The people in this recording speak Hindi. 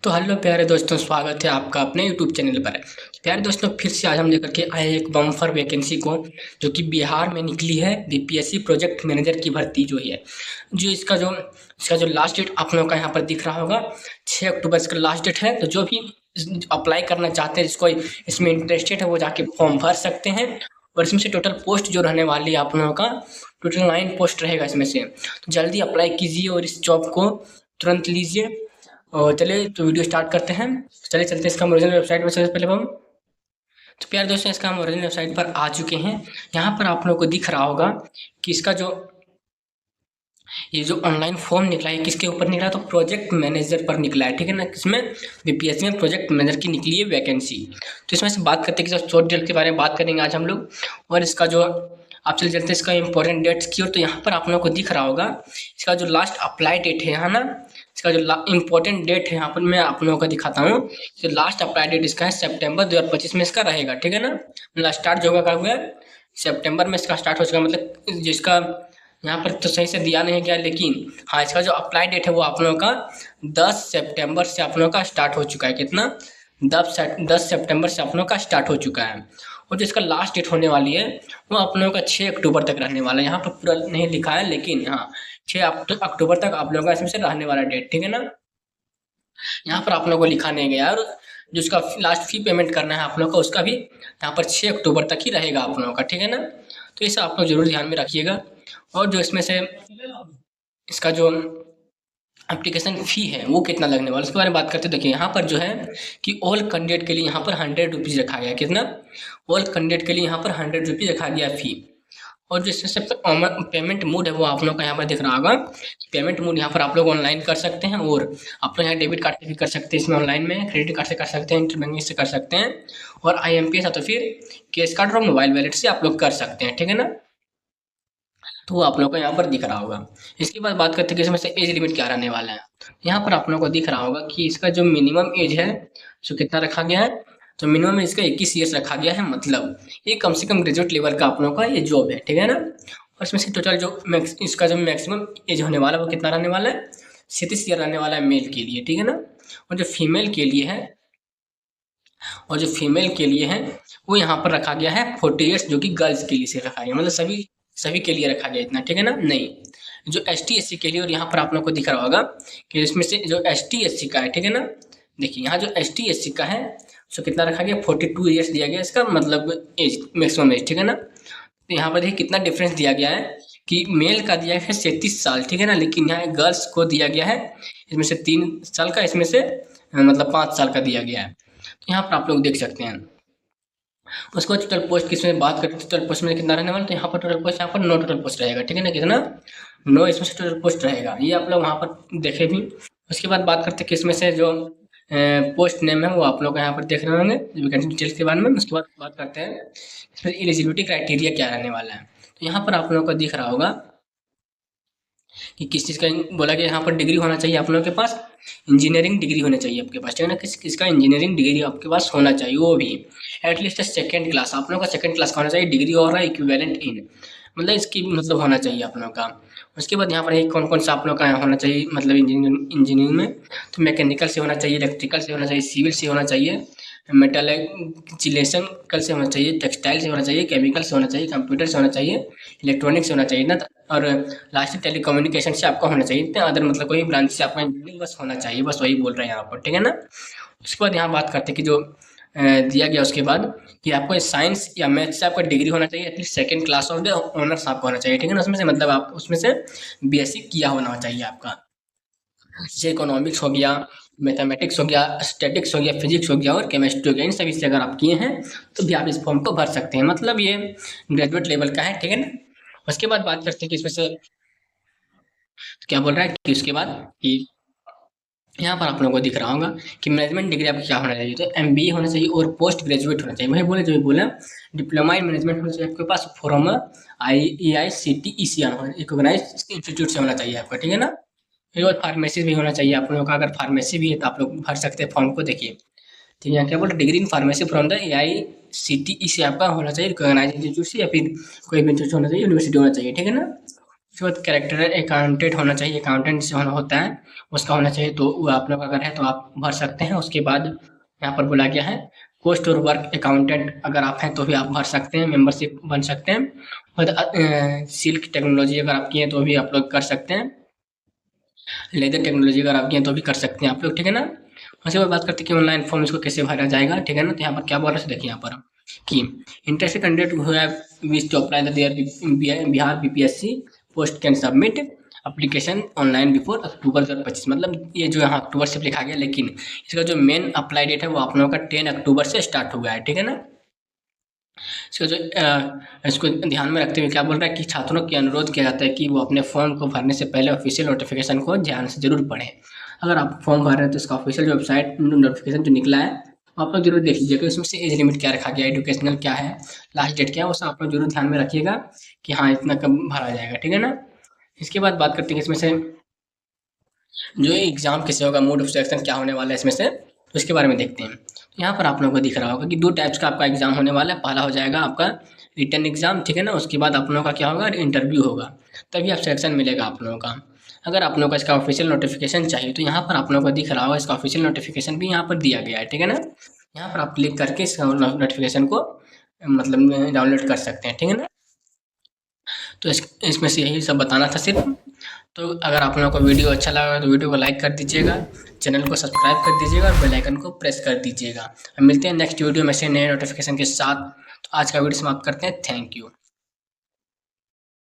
तो हेलो प्यारे दोस्तों, स्वागत है आपका अपने यूट्यूब चैनल पर। प्यारे दोस्तों, फिर से आज हम लेकर के आए हैं एक बम्फर वैकेंसी को, जो कि बिहार में निकली है। बीपीएससी प्रोजेक्ट मैनेजर की भर्ती जो है, जो इसका जो लास्ट डेट आप लोगों का यहाँ पर दिख रहा होगा, 6 अक्टूबर इसका लास्ट डेट है। तो जो भी अप्लाई करना चाहते हैं, जिसको इसमें इंटरेस्टेड है, वो जाके फॉर्म भर सकते हैं। और इसमें से टोटल पोस्ट जो रहने वाली है आप लोगों का, टोटल 9 पोस्ट रहेगा इसमें से। तो जल्दी अप्लाई कीजिए और इस जॉब को तुरंत लीजिए। और चलिए तो वीडियो स्टार्ट करते हैं। चलिए चलते हैं इसका हम ओरिजिनल वेबसाइट पर। सबसे पहले हम तो प्यारे दोस्तों, इसका हम ओरिजिनल वेबसाइट पर आ चुके हैं। यहाँ पर आप लोगों को दिख रहा होगा कि इसका जो ये जो ऑनलाइन फॉर्म निकला है, किसके ऊपर निकला है? तो प्रोजेक्ट मैनेजर पर निकला है, ठीक है ना। इसमें बीपीएससी में प्रोजेक्ट मैनेजर की निकली है वैकेंसी। तो इसमें से बात करते हैं कि शॉर्ट डिटेल के बारे में बात करेंगे आज हम लोग। और इसका जो आप चले चलते हैं इसका इंपॉर्टेंट डेट्स की ओर। तो यहाँ पर आप लोगों को दिख रहा होगा इसका जो लास्ट अप्लाई डेट है यहाँ ना, इसका जो इंपॉर्टेंट डेट है यहाँ पर मैं आप लोगों को दिखाता हूँ। जो लास्ट अप्लाई डेट इसका है सितंबर 2025 में इसका रहेगा, ठीक है ना। मतलब स्टार्ट जो होगा हुआ है सितंबर में इसका स्टार्ट हो चुका, मतलब जिसका यहाँ पर तो सही से दिया नहीं गया, लेकिन हाँ, इसका जो अप्लाई डेट है वो आप लोगों का 10 सितंबर से आप लोगों का स्टार्ट हो चुका है। कितना? 10 सितंबर से आप लोगों का स्टार्ट हो चुका है। और जो इसका लास्ट डेट होने वाली है वो आप लोगों का 6 अक्टूबर तक रहने वाला है। यहाँ पर पूरा नहीं लिखा है, लेकिन हाँ, 6 अक्टूबर तक आप लोगों का इसमें से रहने वाला डेट, ठीक है ना। यहाँ पर आप लोगों को लिखा नहीं गया। और जो इसका लास्ट फी पेमेंट करना है आप लोगों का, उसका भी यहाँ पर 6 अक्टूबर तक ही रहेगा आप लोगों का, ठीक है ना। तो इसे आप लोग जरूर ध्यान में रखिएगा। और जो इसमें से इसका जो एप्लीकेशन फ़ी है वो कितना लगने वाला है उसके बारे में बात करते हैं। देखिए यहाँ पर जो है कि ऑल कैंडिडेट के लिए यहाँ पर 100 रुपीज़ रखा गया है। कितना? ऑल कैंडिडेट के लिए यहाँ पर 100 रुपीज़ रखा गया फ़ी। और जो इसमें सबसे पेमेंट मोड है वो आप लोग का यहाँ पर दिख रहा होगा। पेमेंट मोड यहाँ पर आप लोग ऑनलाइन कर सकते हैं, और आप लोग यहाँ डेबिट कार्ड से भी कर सकते हैं, इसमें ऑनलाइन में क्रेडिट कार्ड से कर सकते हैं, इंटर बैंकिंग से कर सकते हैं, और IMPS या तो फिर कैश कार्ड और मोबाइल वॉलेट से आप लोग कर सकते हैं, ठीक है ना। तो वो आप लोगों को यहाँ पर दिख रहा होगा। इसके बाद बात करते हैं कि इसमें से एज लिमिट क्या रहने वाला है। यहाँ पर आप लोगों को दिख रहा होगा कि इसका जो मिनिमम एज है जो कितना रखा गया है, तो मिनिमम इसका 21 ईयर्स रखा गया है। मतलब ये कम से कम ग्रेजुएट लेवल का आप लोगों का ये जॉब है, ठीक है ना। और इसमें से टोटल जो इसका जो मैक्सिमम एज होने वाला है वो कितना रहने वाला है? 37 ईयर रहने वाला है मेल के लिए, ठीक है ना। और जो फीमेल के लिए है वो यहाँ पर रखा गया है 40 ईयर्स, जो कि गर्ल्स के लिए से रखा गया, मतलब सभी सभी के लिए रखा गया इतना, ठीक है ना। नहीं, जो ST SC के लिए, और यहाँ पर आप लोग को दिख रहा होगा कि इसमें से जो ST SC का है, ठीक है ना। देखिए यहाँ जो ST SC का है उसको कितना रखा गया? 42 ईयर्स दिया गया इसका, मतलब एज, मैक्सिमम एज, ठीक है ना। तो यहाँ पर देखिए कितना डिफरेंस दिया गया है कि मेल का दिया है 37 साल, ठीक है ना, लेकिन यहाँ गर्ल्स को दिया गया है इसमें से 3 साल का, इसमें से मतलब 5 साल का दिया गया है। तो यहाँ पर आप लोग देख सकते हैं। उसके बाद टोटल पोस्ट की इसमें बात करें तो टोटल पोस्ट में कितना रहने वाला, तो यहाँ पर टोटल पोस्ट, यहाँ पर 9 टोटल पोस्ट रहेगा, ठीक है ना। कितना? 9 इसमें से टोटल पोस्ट रहेगा, ये आप लोग वहाँ पर देखे भी। उसके बाद बात करते हैं कि इसमें से जो पोस्ट नेम है वो आप लोग यहाँ पर देख रहे होंगे वैकेंसी डिटेल्स के बारे में। उसके बाद बात करते हैं इसमें एलिजिबिलिटी क्राइटेरिया क्या रहने वाला है। तो यहाँ पर आप लोगों को दिख रहा होगा कि किस चीज़ का बोला गया। यहाँ पर डिग्री होना चाहिए आप लोगों के पास, इंजीनियरिंग डिग्री होनी चाहिए आपके पास, ठीक है ना। किसका इंजीनियरिंग डिग्री आपके पास होना चाहिए, वो भी एटलीस्ट सेकेंड क्लास, आप लोगों का सेकेंड क्लास का होना चाहिए। डिग्री और इक्विवेलेंट इन, मतलब इसकी मतलब होना चाहिए आप लोगों का। उसके बाद यहाँ पर कौन कौन सा आप लोग का होना चाहिए, मतलब इंजीनियरिंग में, तो मैकेनिकल से होना चाहिए, इलेक्ट्रिकल से होना चाहिए, सिविल से होना चाहिए, मेटलर्जिकल कल से होना चाहिए, टेक्सटाइल से होना चाहिए, केमिकल से होना चाहिए, कंप्यूटर से होना चाहिए, इलेक्ट्रॉनिक से होना चाहिए ना, और लास्ट टेलीकम्युनिकेशन से आपका होना चाहिए। इतने अदर मतलब कोई ब्रांच से आपका इंजीनियरिंग बस होना चाहिए, बस वही बोल रहे हैं यहाँ पर, ठीक है ना। उसके बाद यहाँ बात करते हैं कि जो दिया गया उसके बाद कि आपको साइंस या मैथ से आपका डिग्री होना चाहिए, at least second class of the honours आपका होना चाहिए, ठीक है ना। उसमें से मतलब आप उसमें से BSc किया होना चाहिए आपका, जैसे इकोनॉमिक्स हो गया, मैथमेटिक्स हो गया, स्टैटिक्स हो गया, फिजिक्स हो गया और केमिस्ट्री हो गया। इन सभी से अगर आप किए हैं तो भी आप इस फॉर्म को भर सकते हैं, मतलब ये ग्रेजुएट लेवल का है, ठीक है ना। उसके बाद बात करते हैं कि इसमें से क्या बोल रहा है कि उसके बाद कि यहाँ पर आप लोगों को दिख रहा होगा कि मैनेजमेंट डिग्री आपका क्या होना चाहिए, तो MBA होना चाहिए और पोस्ट ग्रेजुएट होना चाहिए। वही बोले जो बोला, डिप्लोमा इन मैनेजमेंट होना चाहिए आपके पास, फ्रॉम IAICTE रिकॉग्नाइज्ड इंस्टीट्यूट से होना चाहिए आपका, ठीक है ना। फिर और फार्मेसी भी होना चाहिए आप लोगों का, अगर फार्मेसी भी है तो आप लोग भर सकते हैं फॉर्म को। देखिए तो यहाँ क्या बोला, degree in pharmacy from the AICTE से आपका होना चाहिए, रिकॉग्नाइज्ड इंस्टीट्यूट से, या फिर कोई भी इंस्टीट्यूट होना चाहिए, यूनिवर्सिटी होना चाहिए, ठीक है ना। उसके बाद कैरेक्टर अकाउंटेंट होना चाहिए, अकाउंटेंट से होना होता है उसका होना चाहिए, तो वो आप लोग अगर है तो आप भर सकते हैं। उसके बाद यहाँ पर बोला गया है पोस्ट और वर्क अकाउंटेंट अगर आप हैं तो भी आप भर सकते हैं, मेंबरशिप बन सकते हैं। और सिल्क टेक्नोलॉजी अगर आप किए हैं तो भी आप लोग कर सकते हैं। लेदर टेक्नोलॉजी अगर आप किए हैं तो भी कर सकते हैं आप लोग, ठीक है ना। उसके बाद बात करते हैं कि ऑनलाइन फॉर्म इसको कैसे भरा जाएगा, ठीक है ना। तो यहाँ पर क्या बोल रहे हैं देखिए यहाँ पर कि interested candidate who have wish to apply the there Bihar BPSC post can submit application online before October 2025। मतलब ये जो यहाँ अक्टूबर से लिखा गया, लेकिन इसका जो मेन अप्लाई डेट है वो आप लोगों का 10 अक्टूबर से स्टार्ट हो गया है, ठीक है ना। इसका जो इसको ध्यान में रखते हुए क्या बोल रहा है कि छात्रों की अनुरोध किया जाता है कि वो अपने फॉर्म को भरने से पहले ऑफिशियल नोटिफिकेशन को ध्यान से जरूर पढ़ें। अगर आप फॉर्म भर रहे हैं तो इसका ऑफिशियल वेबसाइट नोटिफिकेशन जो निकला है आप लोग जरूर देख लीजिएगा। इसमें से एज लिमिट क्या रखा गया है, एजुकेशनल क्या है, लास्ट डेट क्या है, वो सब आप लोग जरूर ध्यान में रखिएगा कि हाँ इतना कब भरा जाएगा, ठीक है ना। इसके बाद बात करते हैं इसमें से जो एग्जाम कैसे होगा, मोड ऑफ सिलेक्शन क्या होने वाला है इसमें से, तो इसके बारे में देखते हैं। तो यहाँ पर आप लोगों को दिख रहा होगा कि 2 टाइप्स का आपका एग्जाम होने वाला है। पहला हो जाएगा आपका रिटन एग्जाम, ठीक है ना। उसके बाद आप लोगों का क्या होगा, इंटरव्यू होगा, तभी आप सिलेक्शन मिलेगा आप लोगों का। अगर आप लोगों को इसका ऑफिशियल नोटिफिकेशन चाहिए तो यहाँ पर आप लोगों को दिख रहा होगा इसका ऑफिशियल नोटिफिकेशन भी यहाँ पर दिया गया है, ठीक है ना। यहाँ पर आप क्लिक करके इसका नोटिफिकेशन को मतलब डाउनलोड कर सकते हैं, ठीक है ना। तो इसमें से यही सब बताना था सिर्फ। तो अगर आप लोगों को वीडियो अच्छा लगा तो वीडियो को लाइक कर दीजिएगा, चैनल को सब्सक्राइब कर दीजिएगा और बेल आइकन को प्रेस कर दीजिएगा। हम मिलते हैं नेक्स्ट वीडियो में से नए नोटिफिकेशन के साथ। तो आज का वीडियो समाप्त करते हैं। Thank you.